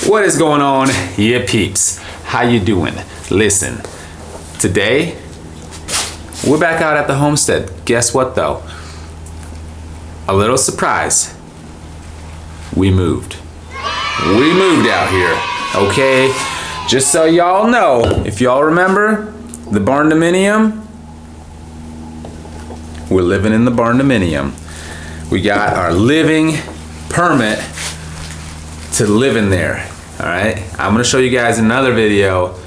What is going on, yeah peeps? How you doing? Listen, today we're back out at the homestead. Guess what though? A little surprise. We moved. We moved out here, okay? Just so y'all know, if y'all remember the barn dominium, we're living in the barn dominium. We got our living permit to live in there. All right, I'm gonna show you guys another video,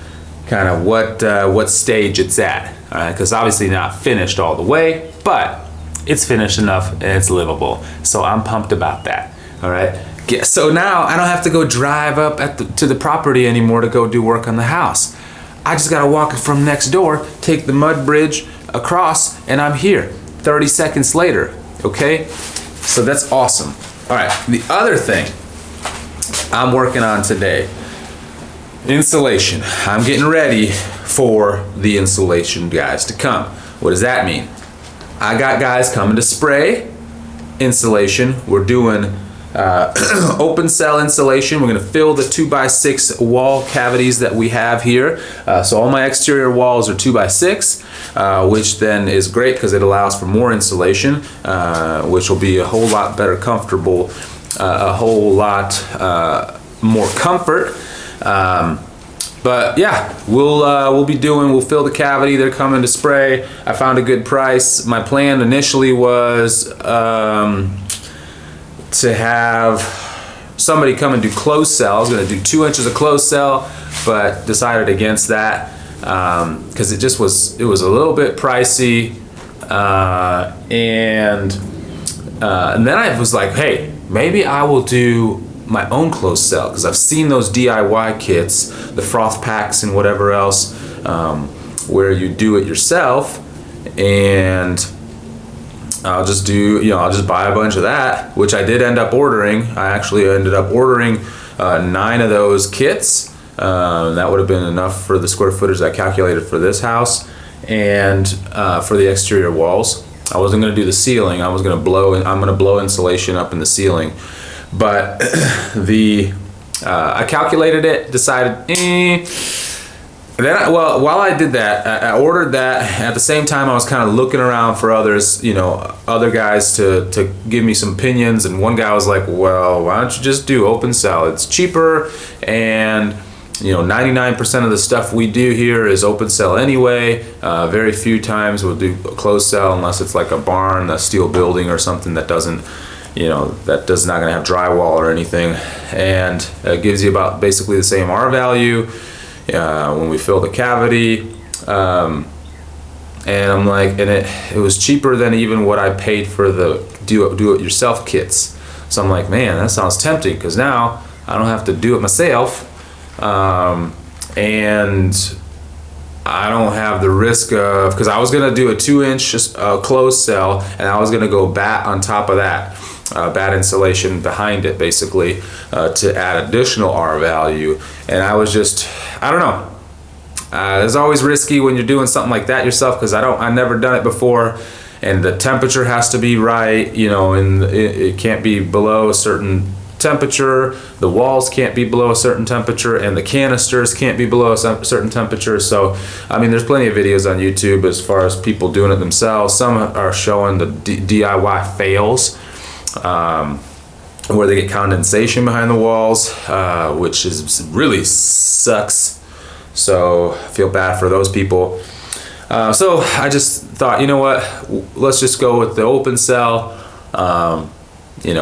kind of what stage it's at. All right, because obviously not finished all the way, but it's finished enough and it's livable. So I'm pumped about that. All right. So now I don't have to go drive up to the property anymore to go do work on the house. I just gotta walk from next door, take the mud bridge across, and I'm here 30 seconds later. Okay, so that's awesome. All right, the other thing I'm working on today, insulation. I'm getting ready for the insulation guys to come. What does that mean? I got guys coming to spray insulation. We're doing open cell insulation. We're gonna fill the 2x6 wall cavities that we have here. So all my exterior walls are 2x6, which then is great because it allows for more insulation, which will be a whole lot better comfortable, a whole lot more comfort. But yeah, we'll fill the cavity. They're coming to spray. I found a good price. My plan initially was to have somebody come and do closed cell. I was gonna do 2 inches of closed cell, but decided against that because it was a little bit pricey. And then I was like, hey, maybe I will do my own closed cell, because I've seen those DIY kits, the froth packs and whatever else, where you do it yourself, and I'll just buy a bunch of that, which I did end up ordering. I actually ended up ordering 9 of those kits. That would have been enough for the square footage I calculated for this house, and for the exterior walls. I wasn't going to do the ceiling. I'm going to blow insulation up in the ceiling. But I calculated it, decided, Then while I did that, I ordered that. At the same time, I was kind of looking around for others, other guys to give me some opinions. And one guy was like, well, why don't you just do open cell? It's cheaper, and 99% of the stuff we do here is open cell anyway. Very few times we'll do a closed cell unless it's like a barn, a steel building or something that doesn't, that's not gonna have drywall or anything. And it gives you about basically the same R value when we fill the cavity. And I'm like, and it was cheaper than even what I paid for the do-it-yourself kits. So I'm like, man, that sounds tempting, because now I don't have to do it myself. And I don't have the risk of, because I was gonna do a 2-inch closed cell, and I was gonna go bat on top of that, bat insulation behind it, basically, to add additional R value. And I was just, I don't know. It's always risky when you're doing something like that yourself, because I've never done it before, and the temperature has to be right, and it can't be below a certain temperature. The walls can't be below a certain temperature, and the canisters can't be below a certain temperature. So I mean, there's plenty of videos on YouTube as far as people doing it themselves. Some are showing the DIY fails, where they get condensation behind the walls, which really sucks. So I feel bad for those people. So I just thought, you know what, let's just go with the open cell.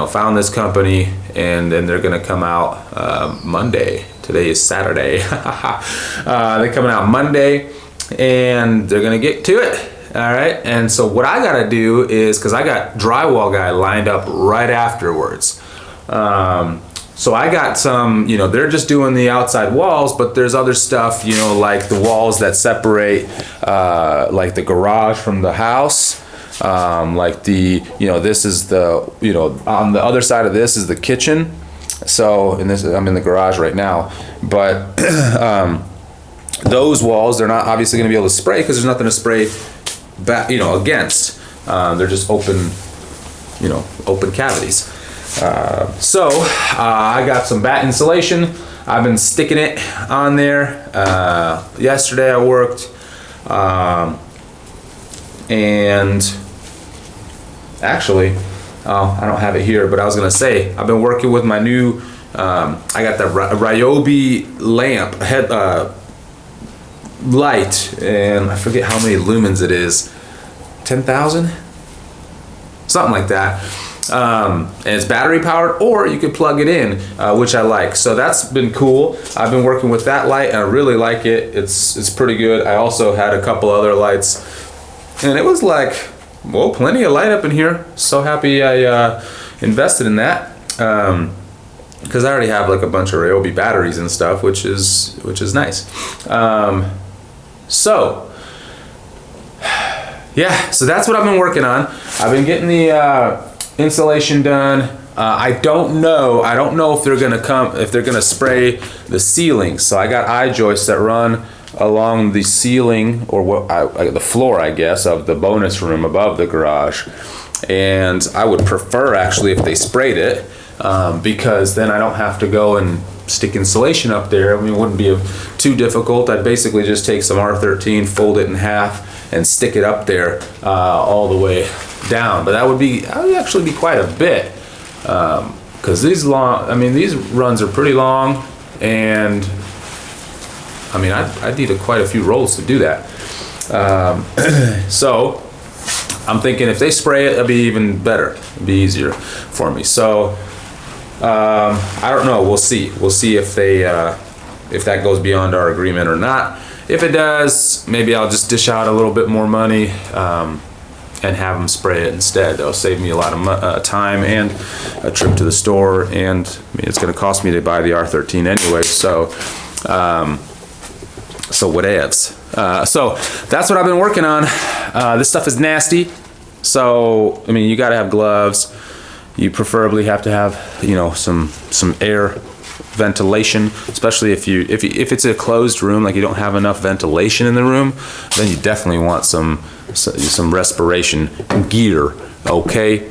Found this company, and then they're gonna come out Monday. Today is Saturday. They're coming out Monday, and they're gonna get to it. All right, and so what I gotta do is, because I got drywall guy lined up right afterwards. So I got some, they're just doing the outside walls, but there's other stuff, like the walls that separate, like the garage from the house. Like this is the, on the other side of this is the kitchen. So, and I'm in the garage right now, but those walls, they're not obviously going to be able to spray because there's nothing to spray back, against. They're just open, open cavities. I got some batt insulation. I've been sticking it on there. Yesterday I worked, and actually, I don't have it here, but I was gonna say, I've been working with my new, I got the Ryobi lamp, light, and I forget how many lumens it is, 10,000? Something like that. And it's battery powered, or you could plug it in, which I like. So that's been cool. I've been working with that light and I really like it. It's pretty good. I also had a couple other lights, and it was like, well, plenty of light up in here. So happy I invested in that, because I already have like a bunch of Ryobi batteries and stuff, which is nice. Yeah, so that's what I've been working on. I've been getting the insulation done. I don't know if they're gonna spray the ceiling. So I got eye joists that run along the ceiling, or the floor, I guess, of the bonus room above the garage. And I would prefer actually if they sprayed it, because then I don't have to go and stick insulation up there. I mean, it wouldn't be too difficult. I'd basically just take some R13, fold it in half, and stick it up there all the way down. But that would actually be quite a bit, because these runs are pretty long, and I mean, I'd need quite a few rolls to do that. So I'm thinking if they spray it, it'd be even better. It'd be easier for me. So I don't know. We'll see. We'll see if that goes beyond our agreement or not. If it does, maybe I'll just dish out a little bit more money and have them spray it instead. That'll save me a lot of time and a trip to the store, and I mean, it's going to cost me to buy the R13 anyway. So whatevs. So that's what I've been working on. This stuff is nasty. So I mean, you got to have gloves. You preferably have to have, some air ventilation, especially if it's a closed room, like you don't have enough ventilation in the room, then you definitely want some respiration gear. Okay.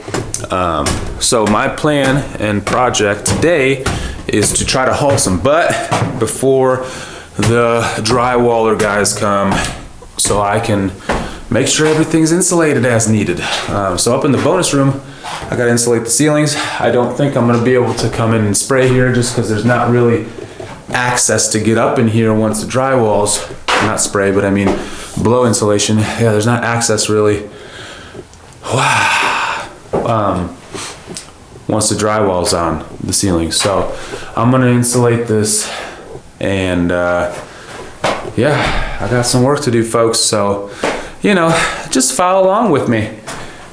So my plan and project today is to try to haul some butt before the drywaller guys come, so I can make sure everything's insulated as needed. So up in the bonus room, I gotta insulate the ceilings. I don't think I'm gonna be able to come in and spray here, just because there's not really access to get up in here once the drywall's, not spray, but I mean blow insulation. Yeah, there's not access really. Once the drywall's on the ceiling. So I'm gonna insulate this, and yeah, I got some work to do, folks. So, just follow along with me.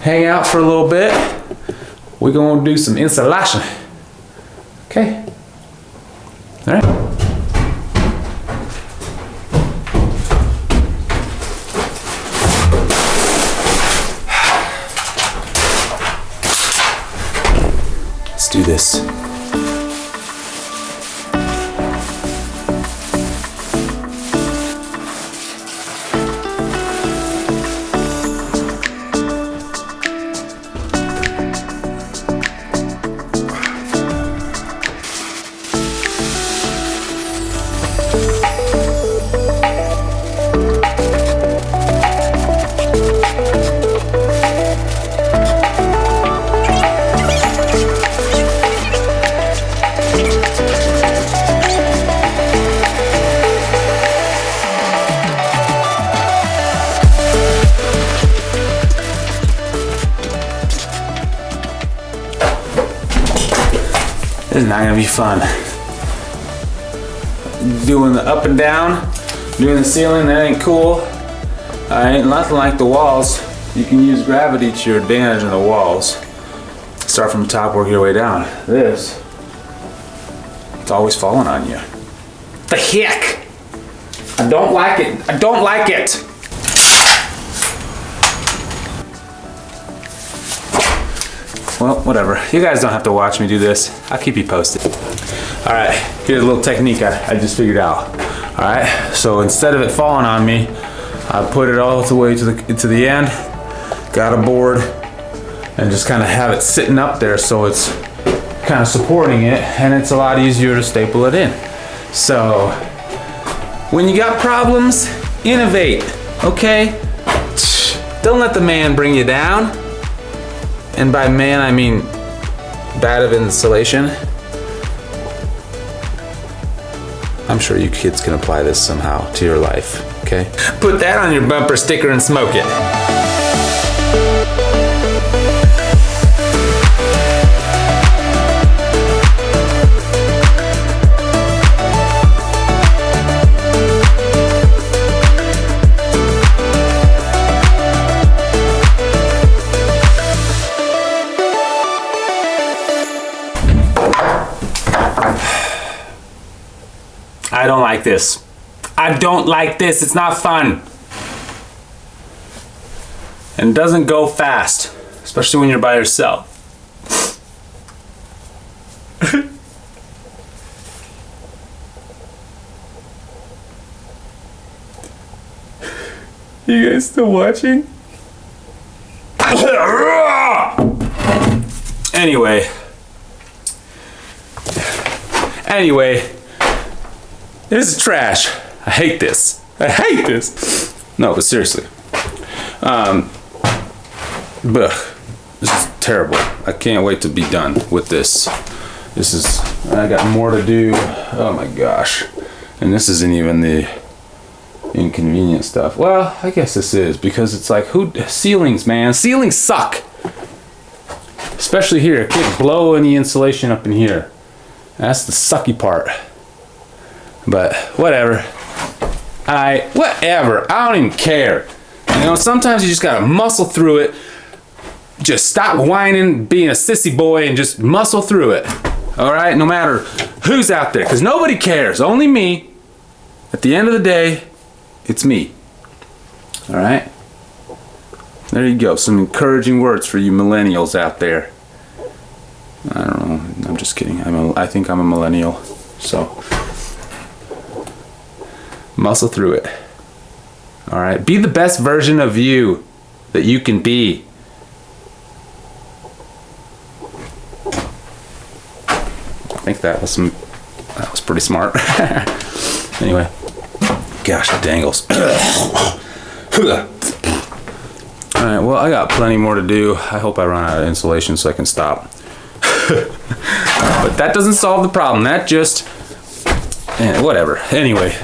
Hang out for a little bit. We're gonna do some insulation. Okay. All right. Let's do this. This is not gonna be fun. Doing the up and down, doing the ceiling, that ain't cool. Ain't nothing like the walls. You can use gravity to your advantage in the walls. Start from the top, work your way down. This, it's always falling on you. The heck? I don't like it. I don't like it. Well, whatever. You guys don't have to watch me do this. I'll keep you posted. All right, here's a little technique I just figured out. All right, so instead of it falling on me, I put it all the way to the end, got a board, and just kind of have it sitting up there so it's kind of supporting it, and it's a lot easier to staple it in. So when you got problems, innovate, okay? Don't let the man bring you down. And by man, I mean bad of insulation. I'm sure you kids can apply this somehow to your life, okay? Put that on your bumper sticker and smoke it. I don't like this. I don't like this. It's not fun. And it doesn't go fast, especially when you're by yourself. You guys still watching? Anyway, this is trash. I hate this. I hate this. No, but seriously. This is terrible. I can't wait to be done with this. I got more to do. Oh my gosh. And this isn't even the inconvenient stuff. Well, I guess this is, because it's like, ceilings, man. Ceilings suck. Especially here. I can't blow any insulation up in here. That's the sucky part. But whatever. Whatever. I don't even care. You know, sometimes you just gotta muscle through it. Just stop whining, being a sissy boy, and just muscle through it. Alright? No matter who's out there. Because nobody cares. Only me. At the end of the day, it's me. Alright? There you go. Some encouraging words for you millennials out there. I don't know. I'm just kidding. I think I'm a millennial. So muscle through it. Alright? Be the best version of you that you can be. I think that was pretty smart. Anyway. Gosh, it dangles. Alright, well, I got plenty more to do. I hope I run out of insulation so I can stop. But that doesn't solve the problem. That just... whatever. Anyway.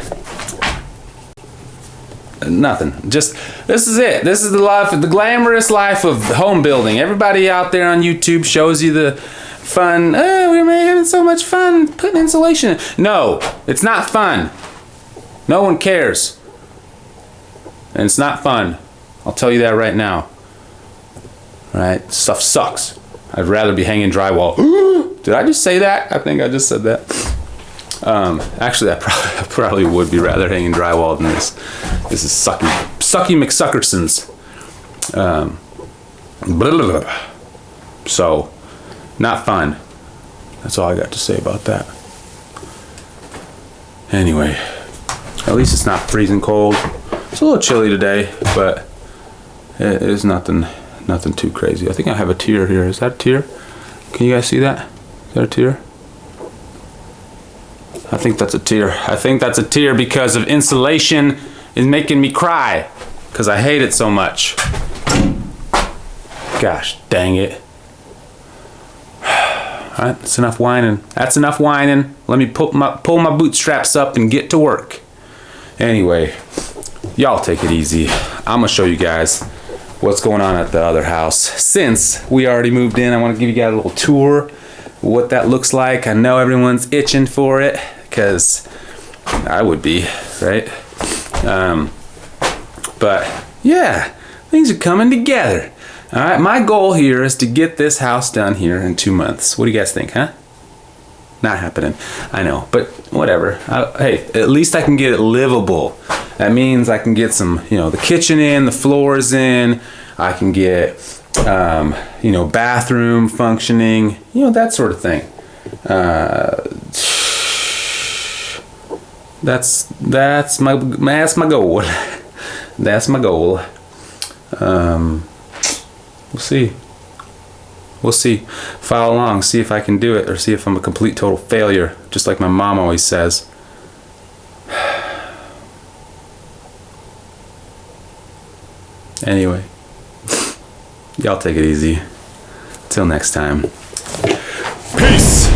Nothing. Just, this is it. This is the life, the glamorous life of home building. Everybody out there on YouTube shows you the fun. Oh, we're having so much fun putting insulation in. No, it's not fun. No one cares. And it's not fun. I'll tell you that right now. Alright? Stuff sucks. I'd rather be hanging drywall. Did I just say that? I think I just said that. Actually, I probably would be rather hanging drywall than this. This is sucky McSuckersons. So, not fun. That's all I got to say about that. Anyway, at least it's not freezing cold. It's a little chilly today, but it is nothing too crazy. I think I have a tear here. Is that a tear? Can you guys see that? Is that a tear? I think that's a tear. I think that's a tear because of insulation is making me cry because I hate it so much. Gosh, dang it. Alright, that's enough whining. That's enough whining. Let me pull my bootstraps up and get to work. Anyway, y'all take it easy. I'm gonna show you guys what's going on at the other house. Since we already moved in, I want to give you guys a little tour of what that looks like. I know everyone's itching for it because I would be, right? But yeah, things are coming together. All right, my goal here is to get this house done here in 2 months. What do you guys think, huh? Not happening, I know, but whatever. Hey, at least I can get it livable. That means I can get some, the kitchen in, the floors in. I can get, bathroom functioning, that sort of thing. That's my goal. That's my goal. We'll see. we'll see. Follow along, see if I can do it, or see if I'm a complete total failure, just like my mom always says. Anyway, y'all take it easy. Till next time. Peace!